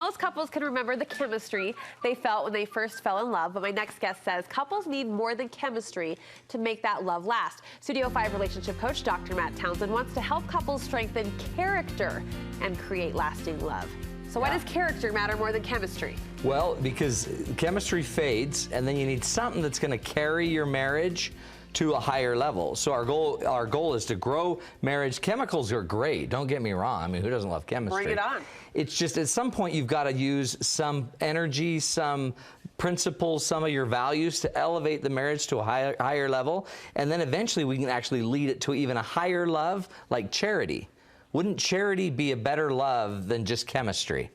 Most couples can remember the chemistry they felt when they first fell in love, but my next guest says couples need more than chemistry to make that love last. Studio 5 relationship coach Dr. Townsend wants to help couples strengthen character and create lasting love. So why does character matter more than chemistry? Well, because chemistry fades, and then you need something that's going to carry your marriage to a higher level. So our goal is to grow marriage. Chemicals are great, don't get me wrong. I mean, who doesn't love chemistry? Bring it on. It's just at some point you've got to use some energy, some principles, some of your values to elevate the marriage to a higher level. And then eventually we can actually lead it to even a higher love, like charity. Wouldn't charity be a better love than just chemistry?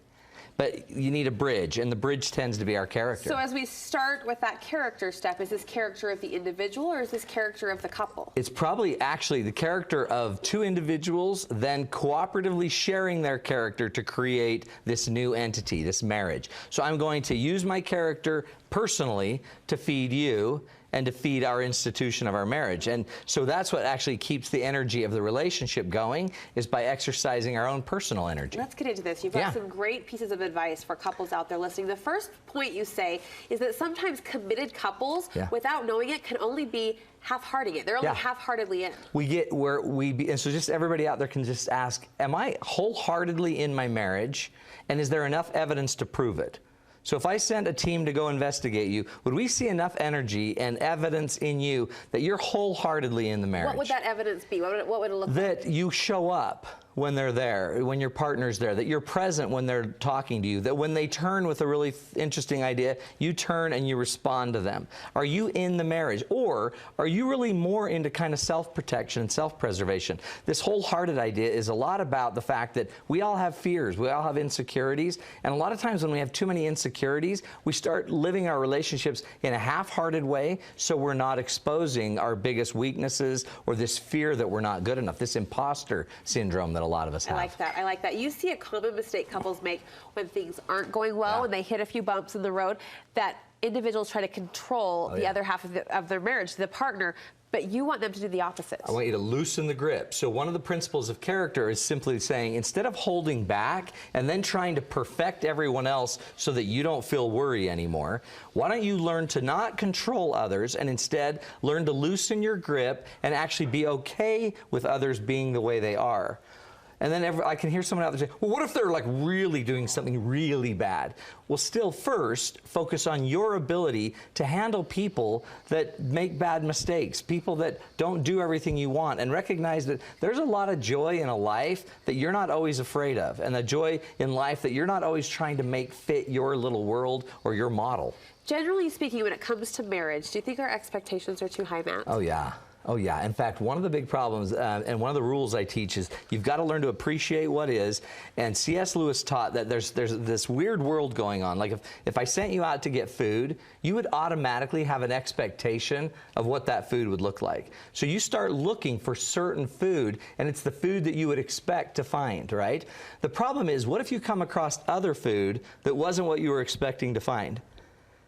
But you need a bridge, and the bridge tends to be our character. So as we start with that character step, is this character of the individual or is this character of the couple? It's probably actually the character of two individuals then cooperatively sharing their character to create this new entity, this marriage. So I'm going to use my character personally to feed you and to feed our institution of our marriage. And so that's what actually keeps the energy of the relationship going, is by exercising our own personal energy. Let's get into this. You've got some great pieces of advice for couples out there listening. The first point you say is that sometimes committed couples, without knowing it, can only be half-hearting it. They're only half-heartedly in. And so just everybody out there can just ask, am I wholeheartedly in my marriage, and is there enough evidence to prove it? So if I sent a team to go investigate you, would we see enough energy and evidence in you that you're wholeheartedly in the marriage? What would that evidence be? What would it look like? That you show up when they're there, when your partner's there, that you're present when they're talking to you, that when they turn with a really interesting idea, you turn and you respond to them. Are you in the marriage? Or are you really more into kind of self-protection and self-preservation? This wholehearted idea is a lot about the fact that we all have fears, we all have insecurities, and a lot of times when we have too many insecurities, we start living our relationships in a half-hearted way, so we're not exposing our biggest weaknesses or this fear that we're not good enough, this imposter syndrome that a lot of us have. I like that. I like that. You see a common mistake couples make when things aren't going well, when they hit a few bumps in the road, that individuals try to control the other half of their marriage, the partner, but you want them to do the opposite. I want you to loosen the grip. So one of the principles of character is simply saying, instead of holding back and then trying to perfect everyone else so that you don't feel worry anymore, why don't you learn to not control others and instead learn to loosen your grip and actually be okay with others being the way they are? And then I can hear someone out there say, well, what if they're like really doing something really bad? Well, still first, focus on your ability to handle people that make bad mistakes, people that don't do everything you want, and recognize that there's a lot of joy in a life that you're not always afraid of, and a joy in life that you're not always trying to make fit your little world or your model. Generally speaking, when it comes to marriage, do you think our expectations are too high, Matt? Oh, yeah. Oh, yeah. In fact, one of the big problems and one of the rules I teach is you've got to learn to appreciate what is. And C.S. Lewis taught that there's this weird world going on. Like if I sent you out to get food, you would automatically have an expectation of what that food would look like. So you start looking for certain food, and it's the food that you would expect to find, right? The problem is, what if you come across other food that wasn't what you were expecting to find?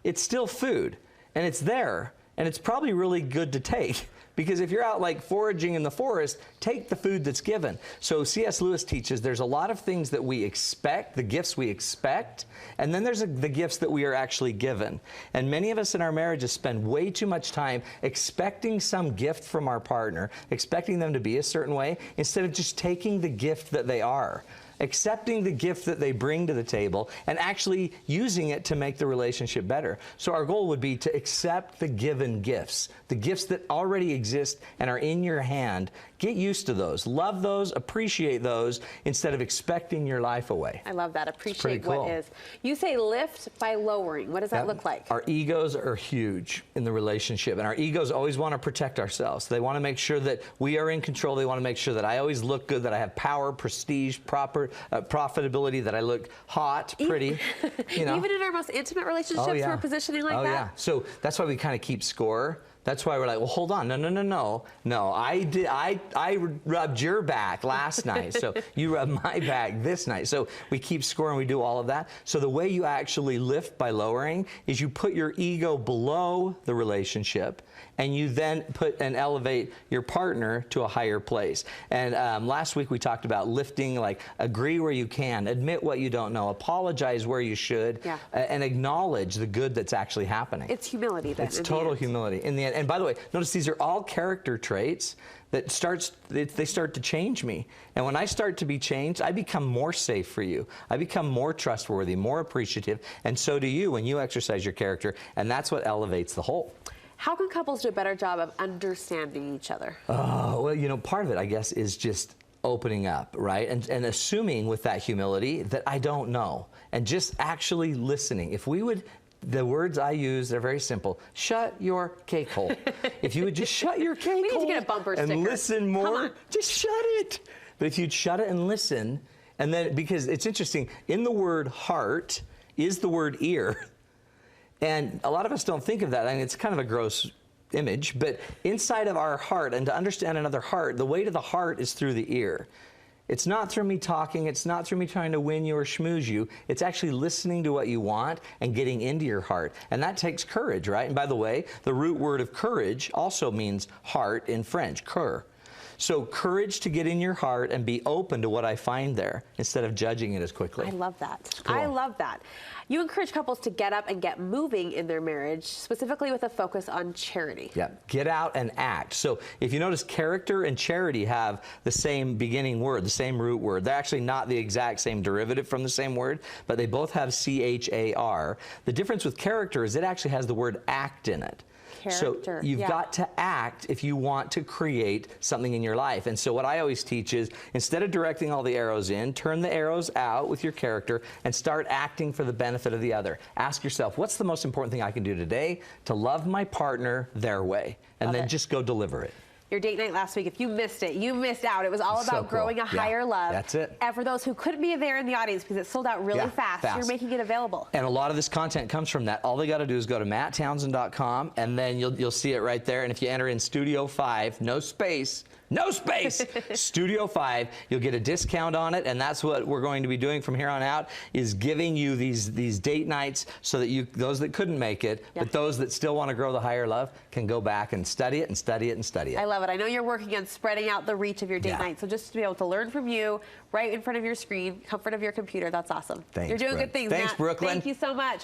It's still food, and it's there, and it's probably really good to take. Because if you're out like foraging in the forest, take the food that's given. So C.S. Lewis teaches there's a lot of things that we expect, the gifts we expect, and then there's the gifts that we are actually given. And many of us in our marriages spend way too much time expecting some gift from our partner, expecting them to be a certain way, instead of just taking the gift that they are, accepting the gift that they bring to the table, and actually using it to make the relationship better. So our goal would be to accept the given gifts, the gifts that already exist and are in your hand. Get used to those, love those, appreciate those, instead of expecting your life away. I love that. Appreciate what is. You say lift by lowering. What does that look like? Our egos are huge in the relationship, and our egos always want to protect ourselves. They want to make sure that we are in control. They want to make sure that I always look good, that I have power, prestige, profitability, that I look hot, pretty. You know? Even in our our most intimate relationships we're positioning like that? Yeah. So that's why we kind of keep score. That's why we're like, well, hold on, no. I rubbed your back last night, so you rubbed my back this night. So we keep score and we do all of that. So the way you actually lift by lowering is you put your ego below the relationship, and you then put and elevate your partner to a higher place. And last week we talked about lifting, like agree where you can, admit what you don't know, apologize where you should, and acknowledge the good that's actually happening. It's humility then. It's total humility in the end. And by the way, notice these are all character traits that they start to change me. And when I start to be changed, I become more safe for you. I become more trustworthy, more appreciative, and so do you when you exercise your character, and that's what elevates the whole. How can couples do a better job of understanding each other? Oh, well, you know, part of it, I guess, is just opening up, right? And assuming with that humility that I don't know, and just actually listening. If we would, the words I use, they're very simple. Shut your cake hole. If you would just shut your cake hole. We need to get a bumper sticker. And listen more, just shut it. But if you'd shut it and listen, and then, because it's interesting, in the word heart is the word ear. And a lot of us don't think of that. I mean, it's kind of a gross image, but inside of our heart, and to understand another heart, the way to the heart is through the ear. It's not through me talking, it's not through me trying to win you or schmooze you, it's actually listening to what you want and getting into your heart. And that takes courage, right? And by the way, the root word of courage also means heart in French, cœur. So courage to get in your heart and be open to what I find there instead of judging it as quickly. I love that. Cool. I love that. You encourage couples to get up and get moving in their marriage, specifically with a focus on charity. Yeah, get out and act. So if you notice, character and charity have the same beginning word, the same root word. They're actually not the exact same derivative from the same word, but they both have C-H-A-R. The difference with character is it actually has the word act in it. Character. So you've got to act if you want to create something in your life. And so what I always teach is, instead of directing all the arrows in, turn the arrows out with your character and start acting for the benefit of the other. Ask yourself, what's the most important thing I can do today to love my partner their way? And then just go deliver it. Your date night last week, if you missed it, you missed out. It was all about growing a higher love. That's it. And for those who couldn't be there in the audience because it sold out really fast, you're making it available. And a lot of this content comes from that. All they got to do is go to matttownsend.com, and then you'll see it right there. And if you enter in Studio 5, no space, Studio 5, you'll get a discount on it, and that's what we're going to be doing from here on out, is giving you these date nights so that those that couldn't make it, but those that still want to grow the higher love can go back and study it and study it and study it. I love it. I know you're working on spreading out the reach of your date night, so just to be able to learn from you right in front of your screen, comfort of your computer, that's awesome. Thanks, you're doing Brooke. good things, Thanks, Matt. Brooklyn. Thank you so much.